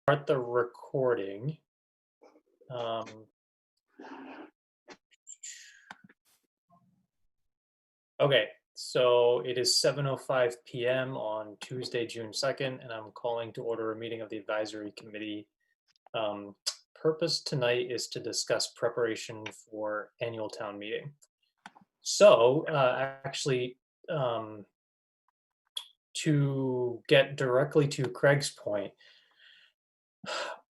Start the recording. Okay, so it is 7:05 p.m. on Tuesday, June 2nd, and I'm calling to order a meeting of the advisory committee. Purpose tonight is to discuss preparation for annual town meeting. So actually, to get directly to Craig's point,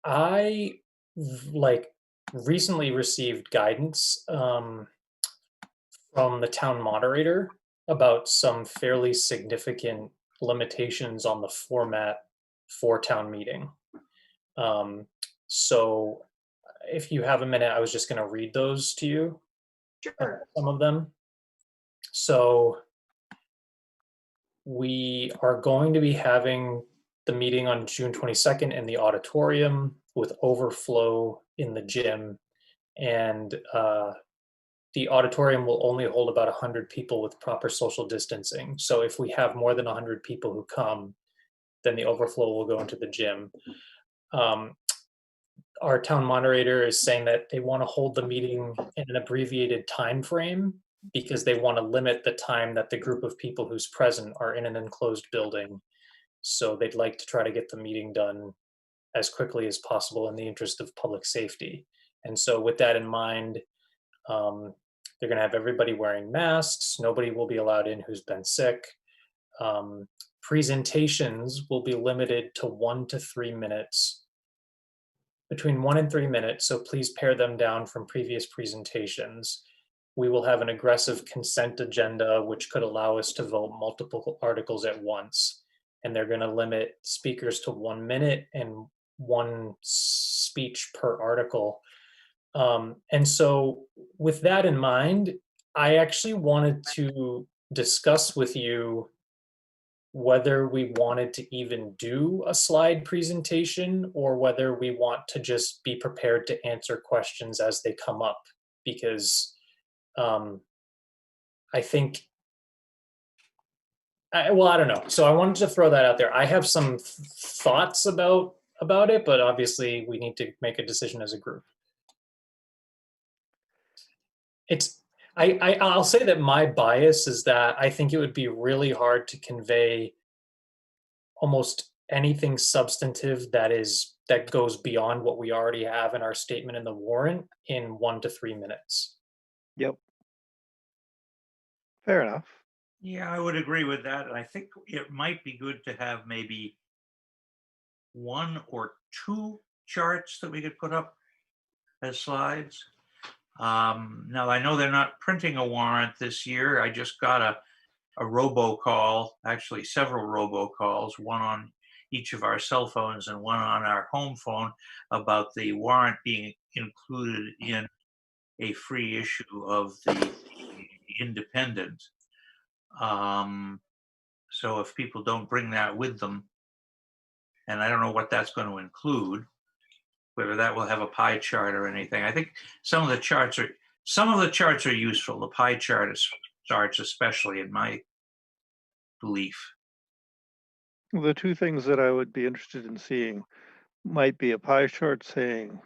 I recently received guidance from the town moderator about some fairly significant limitations on the format for town meeting. So if you have a minute, I was just going to read those to you. Sure. Some of them. So we are going to be having the meeting on June 22nd in the auditorium with overflow in the gym. And the auditorium will only hold about 100 people with proper social distancing. So if we have more than 100 people who come, then the overflow will go into the gym. Our town moderator is saying that they want to hold the meeting in an abbreviated time frame because they want to limit the time that the group of people who's present are in an enclosed building. So they'd like to try to get the meeting done as quickly as possible in the interest of public safety. And so with that in mind, they're going to have everybody wearing masks. Nobody will be allowed in who's been sick. Presentations will be limited to 1 to 3 minutes, between 1 and 3 minutes. So please pare them down from previous presentations. We will have an aggressive consent agenda, which could allow us to vote multiple articles at once. And they're going to limit speakers to 1 minute and 1 speech per article. And so with that in mind, I actually wanted to discuss with you whether we wanted to even do a slide presentation or whether we want to just be prepared to answer questions as they come up. Because I think, I don't know. So I wanted to throw that out there. I have some thoughts about it, but obviously we need to make a decision as a group. I'll say that my bias is that I think it would be really hard to convey almost anything substantive that goes beyond what we already have in our statement in the warrant in 1 to 3 minutes. Yep. Fair enough. Yeah, I would agree with that. And I think it might be good to have maybe 1 or 2 charts that we could put up as slides. Now, I know they're not printing a warrant this year. I just got a robocall, actually several robocalls, one on each of our cell phones and one on our home phone, about the warrant being included in a free issue of the Independent. So if people don't bring that with them, and I don't know what that's going to include, whether that will have a pie chart or anything. I think some of the charts are useful. The pie charts especially, in my belief. The 2 things that I would be interested in seeing might be a pie chart saying,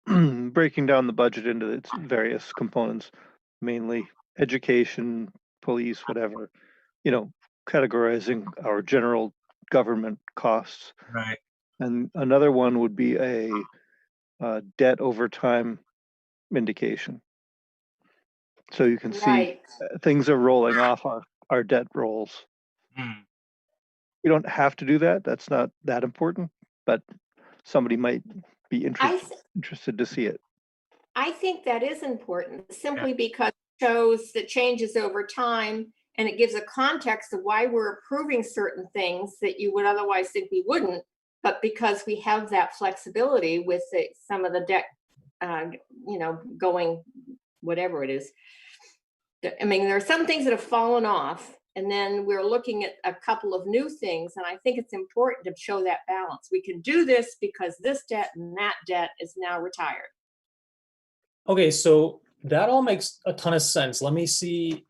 breaking down the budget into its various components, mainly education, police, whatever, categorizing our general government costs. Right. And another one would be a debt over time indication. So you can see things are rolling off our debt rolls. We don't have to do that. That's not that important, but somebody might be interested to see it. I think that is important simply because it shows the changes over time and it gives a context of why we're approving certain things that you would otherwise think we wouldn't, but because we have that flexibility with some of the debt, going whatever it is. I mean, there are some things that have fallen off, and then we're looking at a couple of new things, and I think it's important to show that balance. We can do this because this debt and that debt is now retired. Okay, so that all makes a ton of sense. Let me see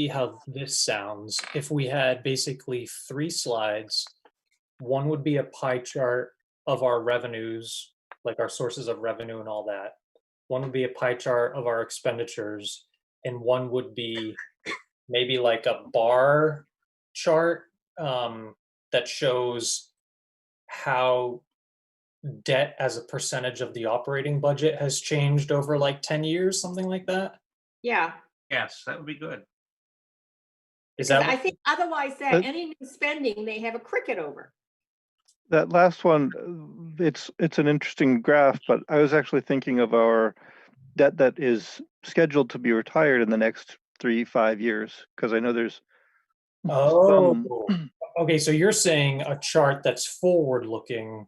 how this sounds if we had basically 3 slides One would be a pie chart of our revenues, like our sources of revenue and all that. One would be a pie chart of our expenditures, and one would be maybe like a bar chart that shows how debt as a percentage of the operating budget has changed over like 10 years, something like that. Yeah, Yes, that would be good. Is 'cause that I think otherwise that But- any new spending, they have a cricket over. That last one, it's an interesting graph, but I was actually thinking of our debt that is scheduled to be retired in the next 3-5 years, because I know there's some, okay, so you're saying a chart that's forward looking.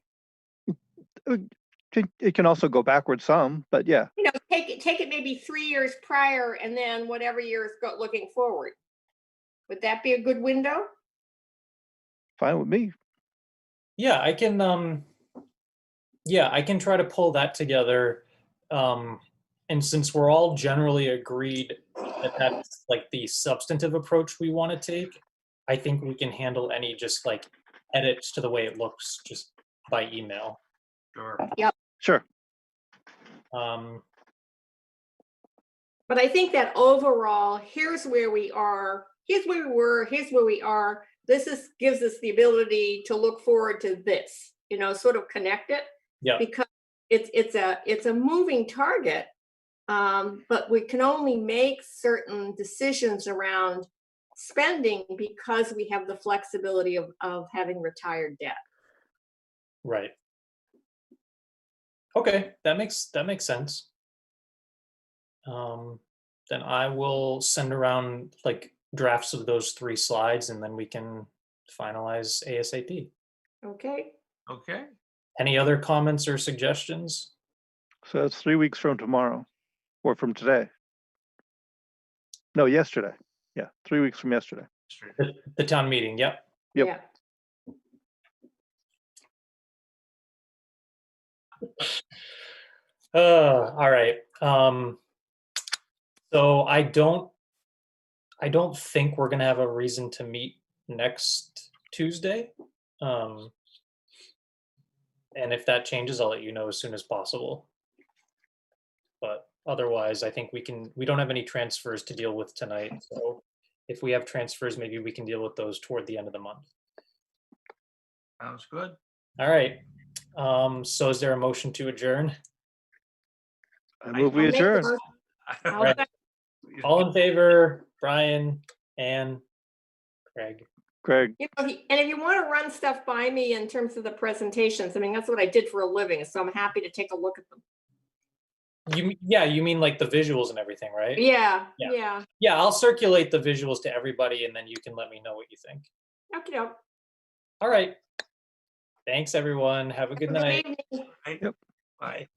it can also go backwards some, but yeah, You know, take it maybe 3 years prior and then whatever years go looking forward. Would that be a good window? fine with me. Yeah, I can try to pull that together. And since we're all generally agreed that that's like the substantive approach we want to take, I think we can handle any just like edits to the way it looks just by email. Sure. Sure. But I think that overall, here's where we are, here's where we were, here's where we are. Gives us the ability to look forward to this, you know, sort of connect it. Yeah. Because it's a moving target. But we can only make certain decisions around spending because we have the flexibility of having retired debt. Right. Okay, that makes sense. Then I will send around like drafts of those 3 slides and then we can finalize ASAP. Okay, Okay. Any other comments or suggestions? So that's 3 weeks from tomorrow, or from today. No, yesterday. Yeah, 3 weeks from yesterday. The town meeting, yep. Yep. yeah. All right. So I don't think we're gonna have a reason to meet next Tuesday. And if that changes, I'll let you know as soon as possible. But otherwise, I think we don't have any transfers to deal with tonight. So if we have transfers, maybe we can deal with those toward the end of the month. Sounds good. All right. So is there a motion to adjourn? I move we I'll make the adjourn. motion. I'll Right. second. All in favor? Brian, Ann, Craig. Greg, You know, and if you want to run stuff by me in terms of the presentations, I mean, that's what I did for a living, so I'm happy to take a look at them. You mean like the visuals and everything, right? Yeah, Yeah. yeah. Yeah, I'll circulate the visuals to everybody and then you can let me know what you think. Okay, All right. Thanks, everyone. Have a good night. evening. Bye.